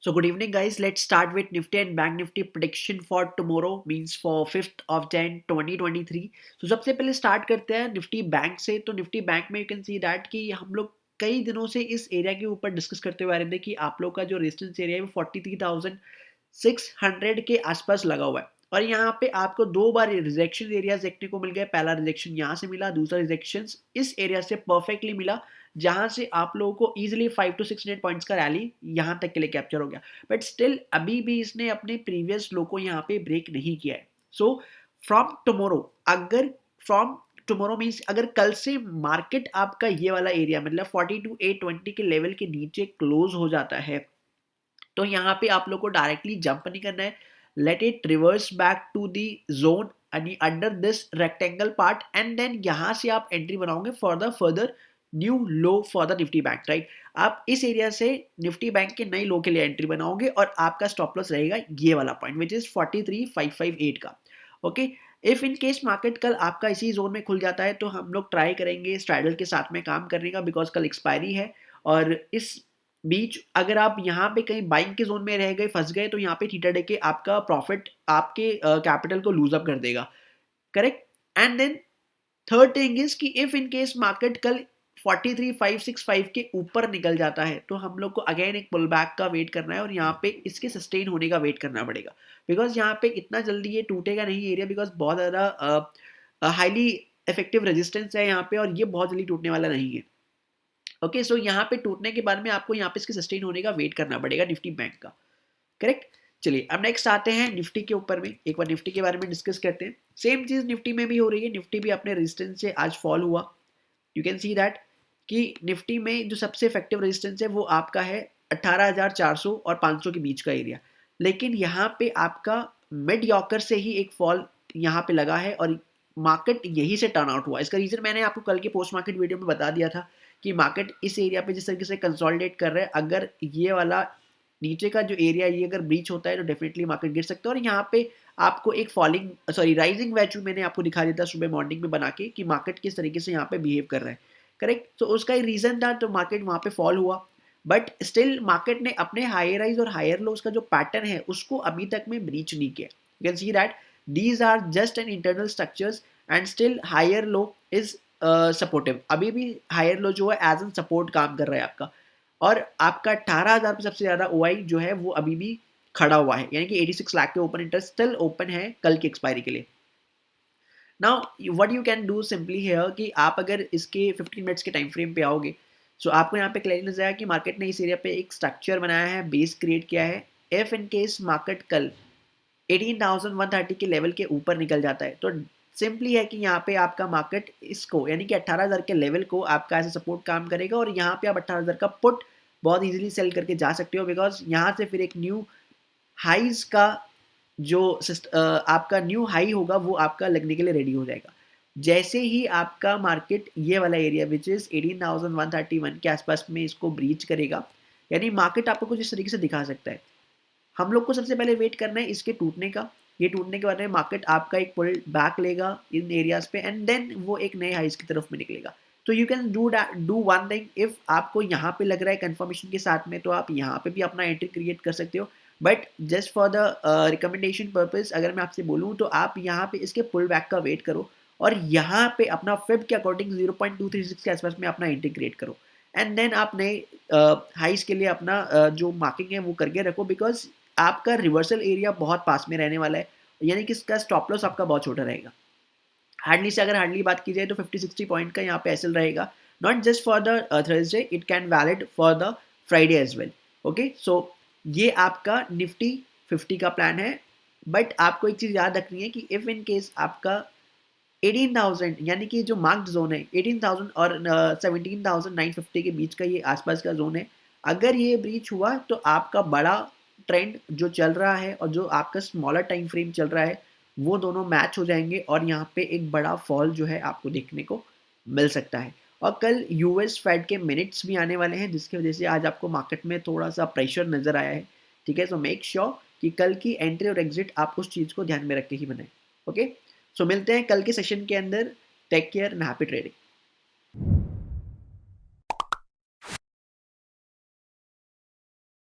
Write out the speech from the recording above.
So good evening guys, let's start with Nifty and Bank Nifty prediction for tomorrow means for 5th of Jan 2023. So सबसे पहले start करते हैं Nifty bank से। तो Nifty bank में you can see that कि हम लोग कई दिनों से इस एरिया के ऊपर डिस्कस करते हुए आ रहे थे कि आप लोग का जो रेजिस्टेंस एरिया है वो 43,600 के आसपास लगा हुआ है और यहाँ पे आपको दो बार रिजेक्शन एरियाज देखने को मिल गए। पहला रिजेक्शन यहाँ से मिला, दूसरा रिजेक्शन इस एरिया से परफेक्टली मिला जहां से आप लोगों को इजीली 5 to 6 मिनट पॉइंट्स का रैली यहां तक के लिए कैप्चर हो गया। बट स्टिल अभी भी इसने अपने प्रीवियस लो को यहाँ पे ब्रेक नहीं किया है। सो फ्रॉम टुमारो, अगर फ्रॉम टुमारो मीन्स अगर कल से मार्केट आपका ये वाला एरिया मतलब 42,820 के लेवल के नीचे क्लोज हो जाता है तो यहाँ पे आप लोग को डायरेक्टली जंप नहीं करना है। Let it reverse back to the zone under this rectangle part and then यहाँ से आप एंट्री बनाओगे for the further new low for the Nifty bank, right. आप इस एरिया से निफ्टी बैंक के नई लो के लिए एंट्री बनाओगे और आपका स्टॉप लॉस रहेगा ये वाला पॉइंट विच इज 43,558 का। Okay, if in case market कल आपका इसी जोन में खुल जाता है तो हम लोग ट्राई करेंगे स्ट्रैडल के साथ में काम करने का, बिकॉज कल एक्सपायरी है और इस बीच अगर आप यहाँ पे कहीं बाइंग के जोन में रह गए, फंस गए, तो यहाँ पे थीटा डे के आपका प्रॉफिट आपके कैपिटल को लूज अप कर देगा, correct. And then third thing is कि इफ इन केस मार्केट कल 43,565 के ऊपर निकल जाता है तो हम लोग को अगेन एक पुल बैक का वेट करना है और यहाँ पे इसके सस्टेन होने का वेट करना पड़ेगा, बिकॉज यहाँ पे इतना जल्दी ये टूटेगा नहीं एरिया, बिकॉज बहुत ज़्यादा हाईली इफेक्टिव रेजिस्टेंस है यहाँ पे और ये बहुत जल्दी टूटने वाला नहीं है। ओके, सो यहाँ पे टूटने के बाद में आपको यहाँ पे इसके सस्टेन होने का वेट करना पड़ेगा निफ्टी बैंक का, करेक्ट। चलिए अब नेक्स्ट आते हैं निफ्टी के ऊपर में, एक बार निफ्टी के बारे में डिस्कस करते हैं। सेम चीज निफ्टी में भी हो रही है, निफ्टी भी अपने रेजिस्टेंस से आज फॉल हुआ। यू कैन सी दैट कि निफ्टी में जो सबसे इफेक्टिव रेजिस्टेंस है वो आपका है 18,400 और 500 के बीच का एरिया, लेकिन यहाँ पे आपका मिड यॉकर से ही एक फॉल यहाँ पे लगा है और मार्केट यही से टर्न आउट हुआ। इसका रीजन मैंने आपको कल के पोस्ट मार्केट वीडियो में बता दिया था कि मार्केट इस एरिया पे जिस तरीके से कंसोलिडेट कर रहा है, अगर ये वाला नीचे का जो एरिया ये अगर ब्रीच होता है तो डेफिनेटली मार्केट गिर सकता है। और यहाँ पे आपको एक राइजिंग वैल्यू मैंने आपको दिखा दिया था सुबह मॉर्निंग में बना के कि मार्केट किस तरीके से यहाँ पे बिहेव कर रहा है, करेक्ट। तो उसका ही रीजन था तो मार्केट वहाँ पे फॉल हुआ, बट स्टिल मार्केट ने अपने हायर राइज और हायर लो का जो पैटर्न है उसको अभी तक में ब्रीच नहीं किया। You can see that these are just an internal structures and still higher low is supportive. अभी भी हायर लो जो है एज एन सपोर्ट काम कर रहा है आपका, और आपका 18,000 पे सबसे ज्यादा ओआई जो है वो अभी भी खड़ा हुआ है, यानी कि 86 लाख के ओपन इंटरेस्ट स्टिल ओपन है कल की एक्सपायरी के लिए। Now what you can do simply here कि आप अगर इसके 15 मिनट्स के टाइम फ्रेम पे आओगे सो आपको यहाँ पे क्लियरली नजर आया कि मार्केट ने इस एरिया पे एक स्ट्रक्चर बनाया है, बेस क्रिएट किया है। इफ इन केस मार्केट कल 18,130 के लेवल के ऊपर निकल जाता है तो सिंपली है कि यहाँ पे आपका मार्केट इसको यानी कि 18,000 के लेवल को आपका एज सपोर्ट काम करेगा और यहाँ पे आप 18,000 का पुट बहुत इजीली सेल करके जा सकते हो, बिकॉज यहाँ से फिर एक न्यू हाईज का जो आपका न्यू हाई होगा वो आपका लगने के लिए रेडी हो जाएगा। जैसे ही आपका मार्केट ये वाला एरिया विच इज 18,131 के आसपास में इसको ब्रीच करेगा, यानी मार्केट आपको कुछ इस तरीके से दिखा सकता है। हम लोग को सबसे पहले वेट करना है इसके टूटने का। ये टूटने के बाद में मार्केट आपका एक पुल बैक लेगा इन एरियाज पे एंड देन वो एक नए हाइज की तरफ में निकलेगा। तो you can do one thing, if आपको यहाँ पे लग रहा है कंफर्मेशन के साथ में तो आप यहाँ पे भी अपना एंट्री क्रिएट कर सकते हो, but just for the recommendation purpose अगर मैं आपसे बोलूँ तो आप यहाँ पे इसके पुल बैक का वेट करो और यहाँ पे अपना फिब के अकॉर्डिंग 0.236 के आसपास में अपना एंट्री क्रिएट करो एंड देन आप नए हाइज के लिए अपना जो मार्किंग है वो करके रखो, बिकॉज आपका रिवर्सल एरिया बहुत पास में रहने वाला है, यानी कि इसका स्टॉप लॉस आपका बहुत छोटा रहेगा। हार्डली से अगर हार्डली बात की जाए तो 50-60 पॉइंट का यहाँ पे एसएल रहेगा, not just for the Thursday, it can valid for the Friday as well. Okay, so ये आपका निफ्टी 50 का प्लान है, बट आपको एक चीज याद रखनी है कि इफ इन केस आपका 18,000 यानी कि जो मार्क्ड जोन है 18,000 और 17,950 के बीच का ये आसपास का जोन है, अगर ये ब्रीच हुआ तो आपका बड़ा ट्रेंड जो चल रहा है और जो आपका स्मॉलर टाइम फ्रेम चल रहा है वो दोनों मैच हो जाएंगे और यहाँ पे एक बड़ा फॉल जो है आपको देखने को मिल सकता है। और कल यूएस फेड के मिनट्स भी आने वाले हैं जिसकी वजह से आज आपको मार्केट में थोड़ा सा प्रेशर नजर आया है, ठीक है। सो मेक श्योर कि कल की एंट्री और एग्जिट आप उस चीज को ध्यान में रख के ही बनाएं। ओके, सो मिलते हैं कल के सेशन के अंदर। Take care and happy trading.